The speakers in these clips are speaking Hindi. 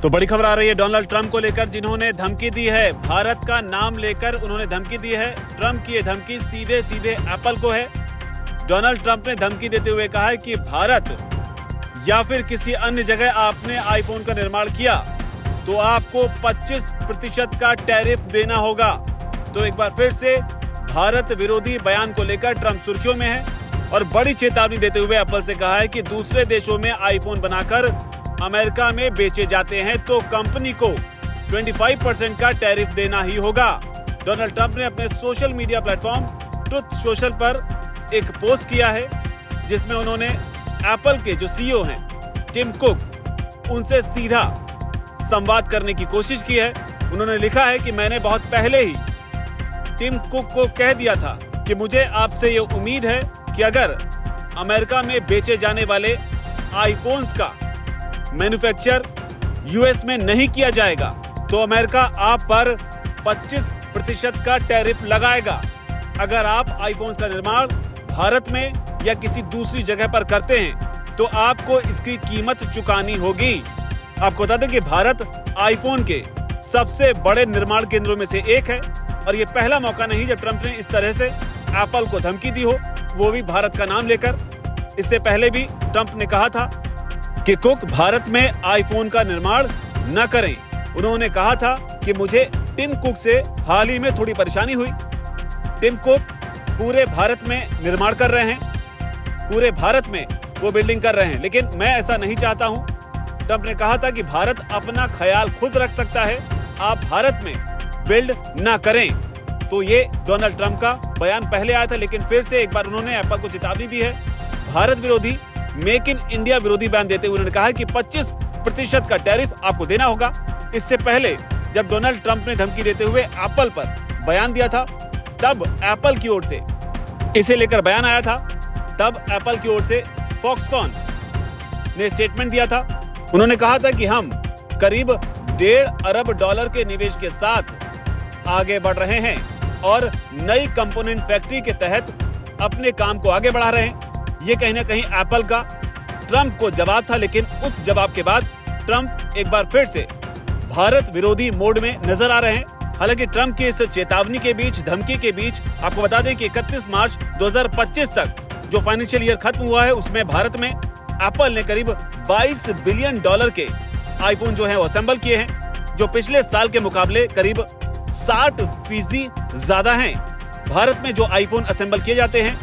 तो बड़ी खबर आ रही है डोनाल्ड ट्रंप को लेकर, जिन्होंने धमकी दी है। भारत का नाम लेकर उन्होंने धमकी दी है। ट्रंप की ये धमकी सीधे सीधे एप्पल को है। डोनाल्ड ट्रंप ने धमकी देते हुए कहा है कि भारत या फिर किसी अन्य जगह आपने आईफोन का निर्माण किया तो आपको 25% का टैरिफ देना होगा। तो एक बार फिर से भारत विरोधी बयान को लेकर ट्रंप सुर्खियों में है और बड़ी चेतावनी देते हुए एप्पल से कहा है कि दूसरे देशों में आईफोन बनाकर अमेरिका में बेचे जाते हैं तो कंपनी को 25% का टैरिफ देना ही होगा। डोनाल्ड ट्रंप ने अपने social media platform truth social पर एक पोस्ट किया है जिसमें उन्होंने एप्पल के जो सीईओ हैं टिम कुक, उनसे सीधा संवाद करने की कोशिश की है। उन्होंने लिखा है कि मैंने बहुत पहले ही टिम कुक को कह दिया था कि मुझे आपसे ये उम्मीद है कि अगर अमेरिका में बेचे जाने वाले आईफोन्स का मैन्युफैक्चर यूएस में नहीं किया जाएगा तो अमेरिका आप पर 25% का टैरिफ लगाएगा। अगर आप आईफोन्स का निर्माण भारत में या किसी दूसरी जगह पर करते हैं तो आपको इसकी कीमत चुकानी होगी। आपको बता दें कि भारत आईफोन के सबसे बड़े निर्माण केंद्रों में से एक है और ये पहला मौका नहीं जब ट्रंप ने इस तरह से एप्पल को धमकी दी हो, वो भी भारत का नाम लेकर। इससे पहले भी ट्रंप ने कहा था कि कुक भारत में आईफोन का निर्माण न करें। उन्होंने कहा था कि मुझे टिम कुक से हाल ही में थोड़ी परेशानी हुई। टिम कुक पूरे भारत में निर्माण कर रहे हैं, पूरे भारत में वो बिल्डिंग कर रहे हैं, लेकिन मैं ऐसा नहीं चाहता हूं। ट्रंप ने कहा था कि भारत अपना ख्याल खुद रख सकता है, आप भारत में बिल्ड ना करें। तो ये डोनाल्ड ट्रंप का बयान पहले आया था, लेकिन फिर से एक बार उन्होंने एप्पल को चेतावनी दी है। भारत विरोधी, मेक इन इंडिया विरोधी बयान देते हुए उन्होंने कहा है कि 25% का टैरिफ आपको देना होगा। इससे पहले जब डोनाल्ड ट्रंप ने धमकी देते हुए एप्पल पर बयान दिया था, तब एप्पल की ओर से इसे लेकर बयान आया था। तब एप्पल की ओर से फॉक्सकॉन ने स्टेटमेंट दिया था। उन्होंने कहा था कि हम करीब $1.5 अरब के निवेश के साथ आगे बढ़ रहे हैं और नई कंपोनेंट फैक्ट्री के तहत अपने काम को आगे बढ़ा रहे हैं। ये कहीं ना कहीं एप्पल का ट्रंप को जवाब था, लेकिन उस जवाब के बाद ट्रंप एक बार फिर से भारत विरोधी मोड में नजर आ रहे हैं। हालांकि ट्रंप की इस चेतावनी के बीच, धमकी के बीच, आपको बता दें कि 31 मार्च 2025 तक जो फाइनेंशियल ईयर खत्म हुआ है उसमें भारत में एप्पल ने करीब $22 बिलियन के आईफोन जो है वो असेंबल किए हैं, जो पिछले साल के मुकाबले करीब 60% ज्यादा हैं। भारत में जो आईफोन असेंबल किए जाते हैं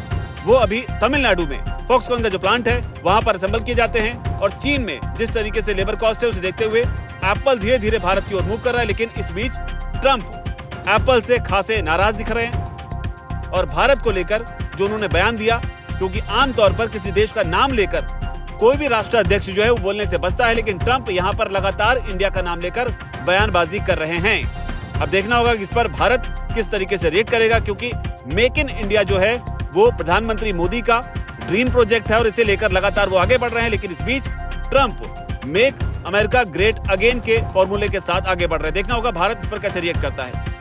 वो अभी तमिलनाडु में फॉक्सकॉन का जो प्लांट है वहां पर असेंबल किए जाते हैं, और चीन में जिस तरीके से लेबर कॉस्ट है उसे देखते हुए एप्पल धीरे धीरे भारत की ओर मूव कर रहा है। लेकिन इस बीच ट्रंप एप्पल से खासे नाराज दिख रहे हैं और भारत को लेकर जो उन्होंने बयान दिया, क्योंकि आमतौर पर किसी देश का नाम लेकर कोई भी राष्ट्राध्यक्ष जो है वो बोलने से बचता है, लेकिन ट्रंप यहाँ पर लगातार इंडिया का नाम लेकर बयानबाजी कर रहे हैं। अब देखना होगा कि इस पर भारत किस तरीके से रिएक्ट करेगा, क्योंकि मेक इन इंडिया जो है वो प्रधानमंत्री मोदी का ड्रीम प्रोजेक्ट है और इसे लेकर लगातार वो आगे बढ़ रहे हैं। लेकिन इस बीच Trump make America great again के फॉर्मूले के साथ आगे बढ़ रहे हैं। देखना होगा भारत इस पर कैसे रिएक्ट करता है।